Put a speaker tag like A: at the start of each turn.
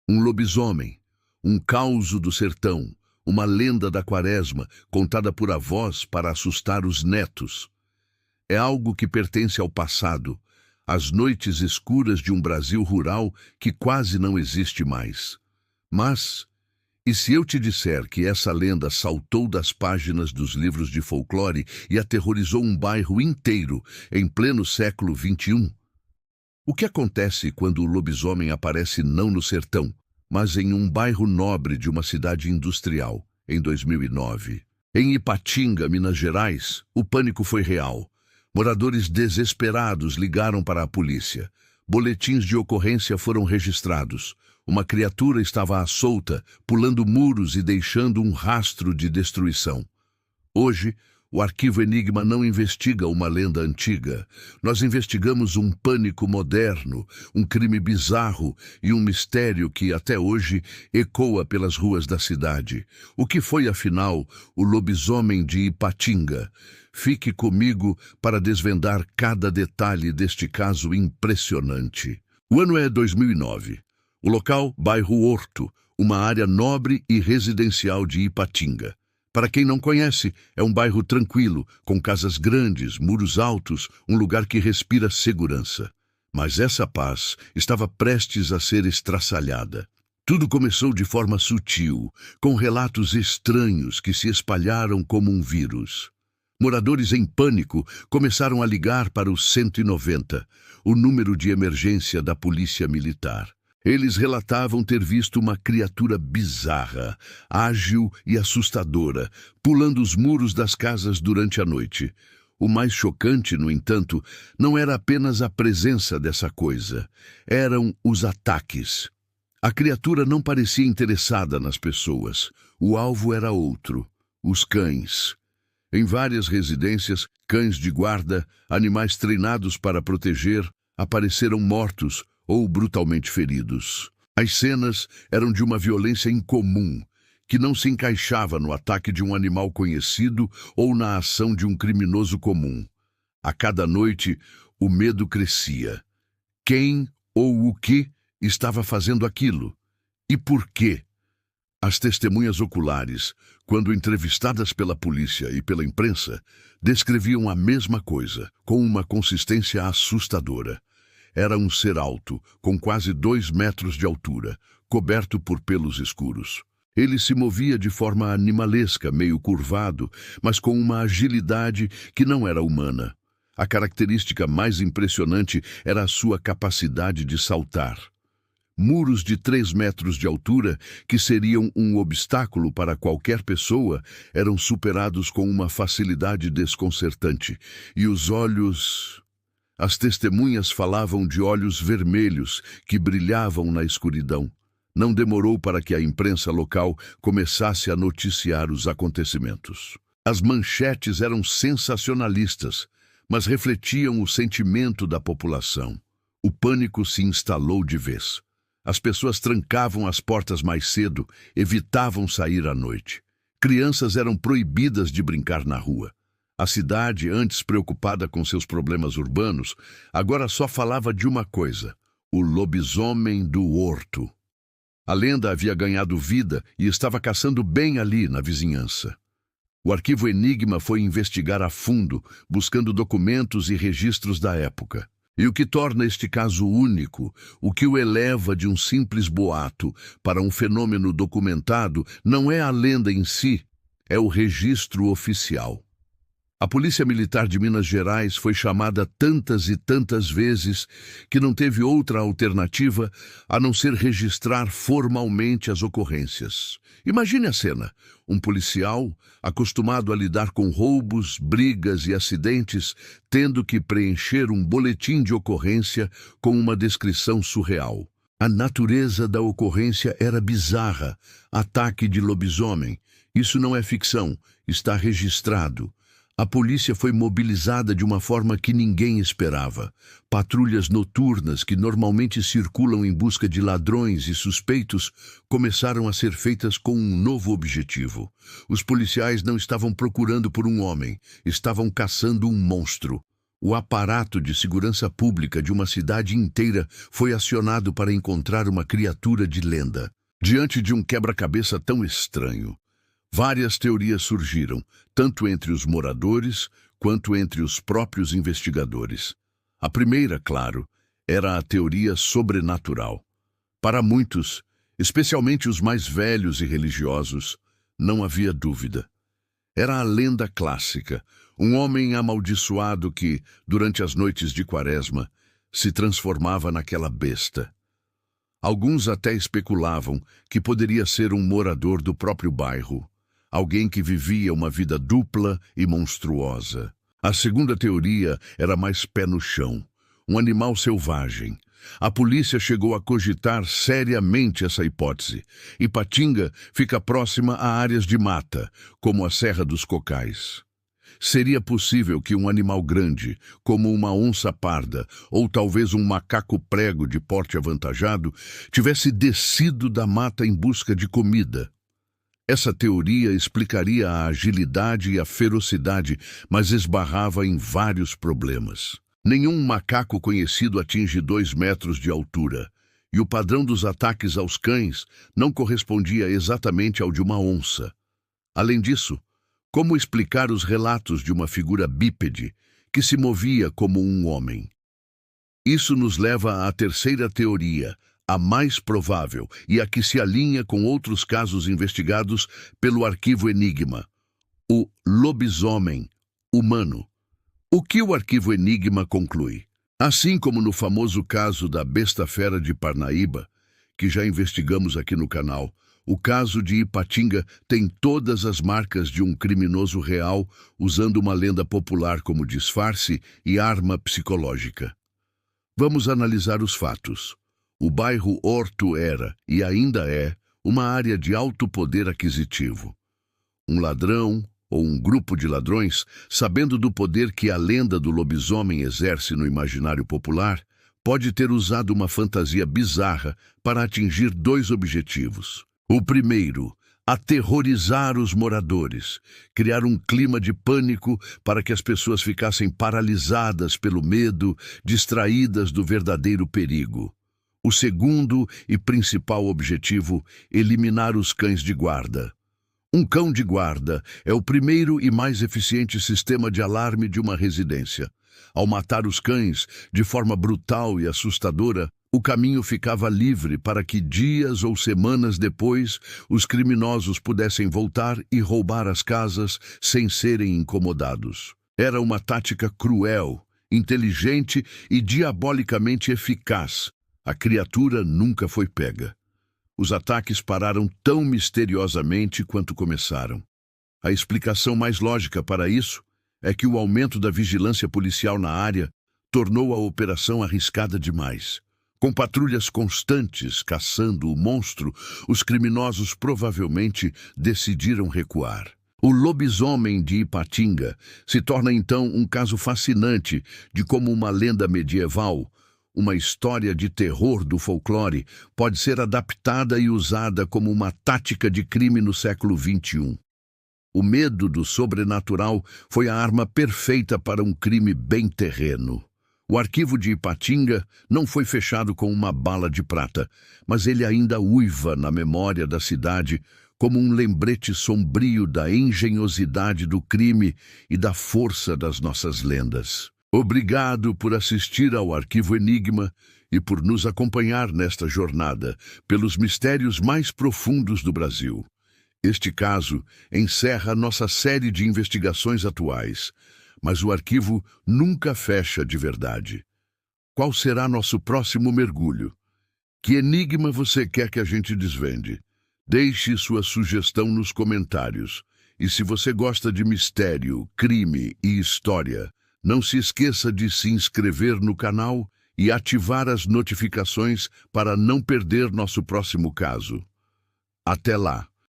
A: Um lobisomem, um causo do sertão, uma lenda da quaresma contada por avós para assustar os netos. É algo que pertence ao passado, às noites escuras de um Brasil rural que quase não existe mais. Mas, e se eu te disser que essa lenda saltou das páginas dos livros de folclore e aterrorizou um bairro inteiro em pleno século XXI? O que acontece quando o lobisomem aparece não no sertão, mas em um bairro nobre de uma cidade industrial, em 2009? Em Ipatinga, Minas Gerais, o pânico foi real. Moradores desesperados ligaram para a polícia. Boletins de ocorrência foram registrados. Uma criatura estava à solta, pulando muros e deixando um rastro de destruição. Hoje, o Arquivo Enigma não investiga uma lenda antiga. Nós investigamos um pânico moderno, um crime bizarro e um mistério que, até hoje, ecoa pelas ruas da cidade. O que foi, afinal, o lobisomem de Ipatinga? Fique comigo para desvendar cada detalhe deste caso impressionante. O ano é 2009. O local, bairro Horto, uma área nobre e residencial de Ipatinga. Para quem não conhece, é um bairro tranquilo, com casas grandes, muros altos, um lugar que respira segurança. Mas essa paz estava prestes a ser estraçalhada. Tudo começou de forma sutil, com relatos estranhos que se espalharam como um vírus. Moradores em pânico começaram a ligar para o 190, o número de emergência da Polícia Militar. Eles relatavam ter visto uma criatura bizarra, ágil e assustadora, pulando os muros das casas durante a noite. O mais chocante, no entanto, não era apenas a presença dessa coisa. Eram os ataques. A criatura não parecia interessada nas pessoas. O alvo era outro: os cães. Em várias residências, cães de guarda, animais treinados para proteger, apareceram mortos ou brutalmente feridos. As cenas eram de uma violência incomum, que não se encaixava no ataque de um animal conhecido ou na ação de um criminoso comum. A cada noite, o medo crescia. Quem ou o que estava fazendo aquilo? E por quê? As testemunhas oculares, quando entrevistadas pela polícia e pela imprensa, descreviam a mesma coisa, com uma consistência assustadora. Era um ser alto, com quase 2 metros de altura, coberto por pelos escuros. Ele se movia de forma animalesca, meio curvado, mas com uma agilidade que não era humana. A característica mais impressionante era a sua capacidade de saltar. Muros de 3 metros de altura, que seriam um obstáculo para qualquer pessoa, eram superados com uma facilidade desconcertante. E os olhos... As testemunhas falavam de olhos vermelhos que brilhavam na escuridão. Não demorou para que a imprensa local começasse a noticiar os acontecimentos. As manchetes eram sensacionalistas, mas refletiam o sentimento da população. O pânico se instalou de vez. As pessoas trancavam as portas mais cedo, evitavam sair à noite. Crianças eram proibidas de brincar na rua. A cidade, antes preocupada com seus problemas urbanos, agora só falava de uma coisa: o lobisomem do Horto. A lenda havia ganhado vida e estava caçando bem ali na vizinhança. O Arquivo Enigma foi investigar a fundo, buscando documentos e registros da época. E o que torna este caso único, o que o eleva de um simples boato para um fenômeno documentado, não é a lenda em si, é o registro oficial. A Polícia Militar de Minas Gerais foi chamada tantas e tantas vezes que não teve outra alternativa a não ser registrar formalmente as ocorrências. Imagine a cena: um policial, acostumado a lidar com roubos, brigas e acidentes, tendo que preencher um boletim de ocorrência com uma descrição surreal. A natureza da ocorrência era bizarra: ataque de lobisomem. Isso não é ficção, está registrado. A polícia foi mobilizada de uma forma que ninguém esperava. Patrulhas noturnas, que normalmente circulam em busca de ladrões e suspeitos, começaram a ser feitas com um novo objetivo. Os policiais não estavam procurando por um homem, estavam caçando um monstro. O aparato de segurança pública de uma cidade inteira foi acionado para encontrar uma criatura de lenda. Diante de um quebra-cabeça tão estranho, várias teorias surgiram, tanto entre os moradores quanto entre os próprios investigadores. A primeira, claro, era a teoria sobrenatural. Para muitos, especialmente os mais velhos e religiosos, não havia dúvida. Era a lenda clássica, um homem amaldiçoado que, durante as noites de Quaresma, se transformava naquela besta. Alguns até especulavam que poderia ser um morador do próprio bairro, alguém que vivia uma vida dupla e monstruosa. A segunda teoria era mais pé no chão, um animal selvagem. A polícia chegou a cogitar seriamente essa hipótese. Ipatinga fica próxima a áreas de mata, como a Serra dos Cocais. Seria possível que um animal grande, como uma onça parda ou talvez um macaco prego de porte avantajado, tivesse descido da mata em busca de comida. Essa teoria explicaria a agilidade e a ferocidade, mas esbarrava em vários problemas. Nenhum macaco conhecido atinge 2 metros de altura, e o padrão dos ataques aos cães não correspondia exatamente ao de uma onça. Além disso, como explicar os relatos de uma figura bípede que se movia como um homem? Isso nos leva à terceira teoria, a mais provável e a que se alinha com outros casos investigados pelo Arquivo Enigma: o lobisomem humano. O que o Arquivo Enigma conclui? Assim como no famoso caso da besta-fera de Parnaíba, que já investigamos aqui no canal, o caso de Ipatinga tem todas as marcas de um criminoso real usando uma lenda popular como disfarce e arma psicológica. Vamos analisar os fatos. O bairro Horto era, e ainda é, uma área de alto poder aquisitivo. Um ladrão ou um grupo de ladrões, sabendo do poder que a lenda do lobisomem exerce no imaginário popular, pode ter usado uma fantasia bizarra para atingir 2 objetivos. O primeiro, aterrorizar os moradores, criar um clima de pânico para que as pessoas ficassem paralisadas pelo medo, distraídas do verdadeiro perigo. O segundo e principal objetivo, eliminar os cães de guarda. Um cão de guarda é o primeiro e mais eficiente sistema de alarme de uma residência. Ao matar os cães de forma brutal e assustadora, o caminho ficava livre para que dias ou semanas depois os criminosos pudessem voltar e roubar as casas sem serem incomodados. Era uma tática cruel, inteligente e diabolicamente eficaz. A criatura nunca foi pega. Os ataques pararam tão misteriosamente quanto começaram. A explicação mais lógica para isso é que o aumento da vigilância policial na área tornou a operação arriscada demais. Com patrulhas constantes caçando o monstro, os criminosos provavelmente decidiram recuar. O lobisomem de Ipatinga se torna então um caso fascinante de como uma lenda medieval, uma história de terror do folclore, pode ser adaptada e usada como uma tática de crime no século XXI. O medo do sobrenatural foi a arma perfeita para um crime bem terreno. O arquivo de Ipatinga não foi fechado com uma bala de prata, mas ele ainda uiva na memória da cidade como um lembrete sombrio da engenhosidade do crime e da força das nossas lendas. Obrigado por assistir ao Arquivo Enigma e por nos acompanhar nesta jornada pelos mistérios mais profundos do Brasil. Este caso encerra nossa série de investigações atuais, mas o arquivo nunca fecha de verdade. Qual será nosso próximo mergulho? Que enigma você quer que a gente desvende? Deixe sua sugestão nos comentários. E se você gosta de mistério, crime e história, não se esqueça de se inscrever no canal e ativar as notificações para não perder nosso próximo caso. Até lá!